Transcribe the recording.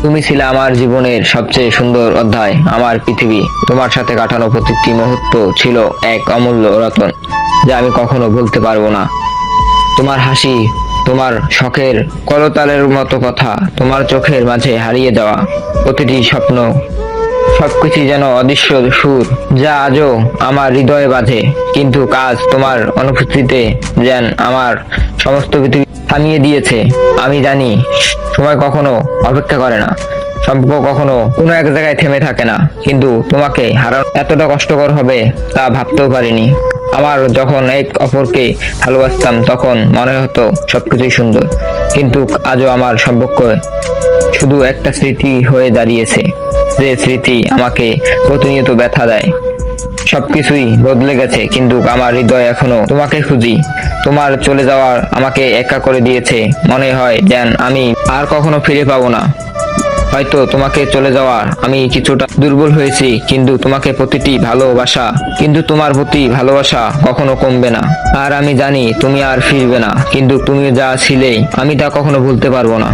তুমি ছিলে আমার জীবনের সবচেয়ে সুন্দর অধ্যায়, আমার পৃথিবী। তোমার সাথে কাটানো প্রতিটি মুহূর্ত ছিল এক অমূল্য রত্ন, যা আমি কখনো ভুলতে পারবো না। তোমার হাসি, তোমার শখের কলতালের মতো কথা, তোমার চোখের মাঝে হারিয়ে যাওয়া প্রতিটি স্বপ্ন, সবকিছু যেন অদৃশ্য সুর, যা আজও আমার হৃদয়ে বাজে। কিন্তু আজ তোমার অনুপস্থিতিতে যেন আমার সমস্ত পৃথিবী থামিয়ে দিয়েছে। আমি জানি সময় কখনো অপেক্ষা করে না, সম্পর্ক কখনো কোনো এক জায়গায় থেমে থাকে না, কিন্তু তোমাকে হারানো এতটা কষ্টকর হবে তা ভাবতেও পারিনি। আমার যখন এক অপরকে ভালোবাসতাম তখন মনে হতো সবকিছুই সুন্দর, কিন্তু আজও আমার সম্পর্ক শুধু একটা স্মৃতি হয়ে দাঁড়িয়েছে, যে স্মৃতি আমাকে প্রতিনিয়ত ব্যথা দেয়। সবকিছুই বদলে গেছে, কিন্তু আমার হৃদয় এখনো তোমাকে খুঁজি। তোমার চলে যাওয়া আমাকে একা করে দিয়েছে, মনে হয় যেন আমি আর কখনো ফিরে পাবো না। হয়তো তোমাকে চলে যাওয়া আমি কিছুটা দুর্বল হয়েছি, কিন্তু তোমার প্রতি ভালোবাসা কখনো কমবে না। আর আমি জানি তুমি আর ফিরবে না, কিন্তু তুমি যা ছিলে আমি তা কখনো ভুলতে পারবো না।